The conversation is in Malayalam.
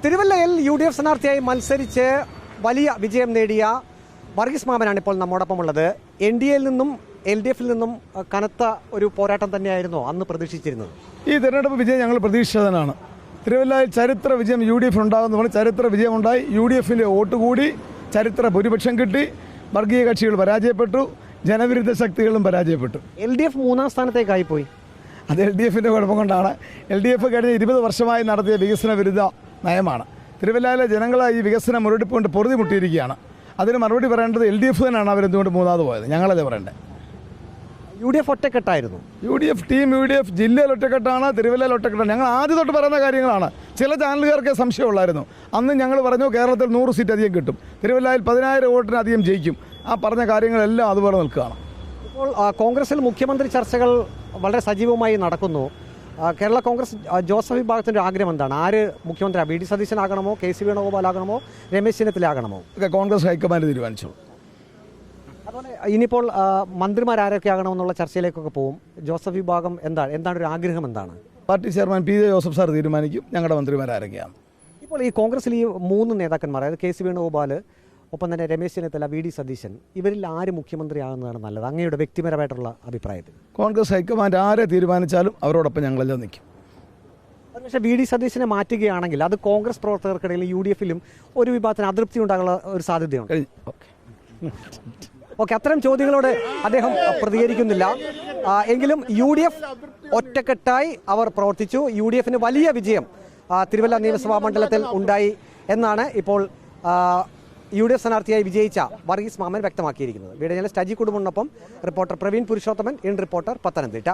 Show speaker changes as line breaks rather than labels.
തിരുവല്ലയിൽ UDF സ്ഥാനാർത്ഥിയായി മത്സരിച്ച് വലിയ വിജയം നേടിയ വർഗീസ് മാമനാണ് ഇപ്പോൾ നമ്മോടൊപ്പമുള്ളത്. NDAയിൽ നിന്നും LDFിൽ നിന്നും കനത്ത ഒരു പോരാട്ടം തന്നെയായിരുന്നു അന്ന് പ്രതീക്ഷിച്ചിരുന്നത്.
ഈ തെരഞ്ഞെടുപ്പ് വിജയം ഞങ്ങൾ പ്രതീക്ഷിച്ചതാണ്. തിരുവല്ലയിൽ ചരിത്ര വിജയം UDF ഉണ്ടാകുന്ന ചരിത്ര വിജയമുണ്ടായി. UDFിൻ്റെ വോട്ട് കൂടി, ചരിത്ര ഭൂരിപക്ഷം കിട്ടി. വർഗീയ കക്ഷികൾ പരാജയപ്പെട്ടു, ജനവിരുദ്ധ ശക്തികളും പരാജയപ്പെട്ടു.
LDF മൂന്നാം സ്ഥാനത്തേക്കായി പോയി.
അത് LDFിൻ്റെ കുഴപ്പം കൊണ്ടാണ്. LDF കഴിഞ്ഞ 20 വർഷമായി നടത്തിയ വികസന വിരുദ്ധ നയമാണ്. തിരുവല്ലയിലെ ജനങ്ങൾ ഈ വികസന മുരടിപ്പ് കൊണ്ട് പൊറുതിമുട്ടിയിരിക്കുകയാണ്. അതിന് മറുപടി പറയേണ്ടത് LDF തന്നെയാണ്. അവരെന്തുകൊണ്ട് മൂന്നാമത് പോയത്? ഞങ്ങളല്ലേ പറയണ്ടേ?
UDF ഒറ്റക്കെട്ടായിരുന്നു.
UDF ജില്ലയിൽ ഒറ്റക്കെട്ടാണ്, തിരുവല്ലയിൽ ഒറ്റക്കെട്ടാണ്. ഞങ്ങൾ ആദ്യം തൊട്ട് പറയുന്ന കാര്യങ്ങളാണ്. ചില ചാനലുകാർക്ക് സംശയമുള്ളായിരുന്നു. അന്ന് ഞങ്ങൾ പറഞ്ഞു കേരളത്തിൽ 100 സീറ്റ് അധികം കിട്ടും, തിരുവല്ലയിൽ 10,000 വോട്ടിനധികം ജയിക്കും. ആ പറഞ്ഞ കാര്യങ്ങളെല്ലാം അതുപോലെ നിൽക്കുകയാണ്.
ഇപ്പോൾ കോൺഗ്രസിൽ മുഖ്യമന്ത്രി ചർച്ചകൾ വളരെ സജീവമായി നടക്കുന്നു. കേരള കോൺഗ്രസ് ജോസഫ് വിഭാഗത്തിൻ്റെ ആഗ്രഹം എന്താണ്? ആര് മുഖ്യമന്ത്രി? VD സതീശനാകണമോ, KC വേണുഗോപാൽ ആകണമോ, രമേശ് ചെന്നിത്തലയാകണമോ?
കോൺഗ്രസ് ഹൈക്കമാൻഡ് തീരുമാനിച്ചു.
അതുപോലെ ഇനിയിപ്പോൾ മന്ത്രിമാരൊക്കെ ആകണമെന്നുള്ള ചർച്ചയിലേക്കൊക്കെ പോകും. ജോസഫ് വിഭാഗം എന്താണ് ഒരു ആഗ്രഹം എന്താണ്?
Party chairman PJ Joseph sir തീരുമാനിക്കും ഞങ്ങളുടെ മന്ത്രിമാരൊക്കെയാണ്.
ഇപ്പോൾ ഈ കോൺഗ്രസിൽ ഈ 3 നേതാക്കന്മാർ, അതായത് KC വേണുഗോപാൽ, ഒപ്പം തന്നെ രമേശ് ചെന്നിത്തല, VD സതീശൻ, ഇവരിൽ ആര് മുഖ്യമന്ത്രിയാകുന്നതാണ് നല്ലത് അങ്ങയുടെ വ്യക്തിപരമായിട്ടുള്ള അഭിപ്രായത്തിൽ?
കോൺഗ്രസ് ഹൈക്കമാൻഡ് ആരെ തീരുമാനിച്ചാലും അവരോടൊപ്പം ഞങ്ങളെല്ലാം നിൽക്കും.
പക്ഷേ VD സതീശനെ മാറ്റുകയാണെങ്കിൽ അത് കോൺഗ്രസ് പ്രവർത്തകർക്കിടയിൽ UDFിലും ഒരു വിഭാഗത്തിന് അതൃപ്തി ഉണ്ടാകാനുള്ള ഒരു സാധ്യതയുണ്ട്. ഓക്കെ, അത്തരം ചോദ്യങ്ങളോട് അദ്ദേഹം പ്രതികരിക്കുന്നില്ല. എങ്കിലും UDF ഒറ്റക്കെട്ടായി അവർ പ്രവർത്തിച്ചു. UDFിന് വലിയ വിജയം തിരുവല്ല നിയമസഭാ മണ്ഡലത്തിൽ ഉണ്ടായി എന്നാണ് ഇപ്പോൾ UDF സ്ഥാനാർത്ഥിയായി വിജയിച്ച വർഗീസ് മാമൻ വ്യക്തമാക്കിയിരിക്കുന്നത്. വീഡിയോ ജേർണലിസ്റ്റ് അജി കുടുംബനൊപ്പം reporter Praveen Purushothaman, in reporter, Pathanamthitta.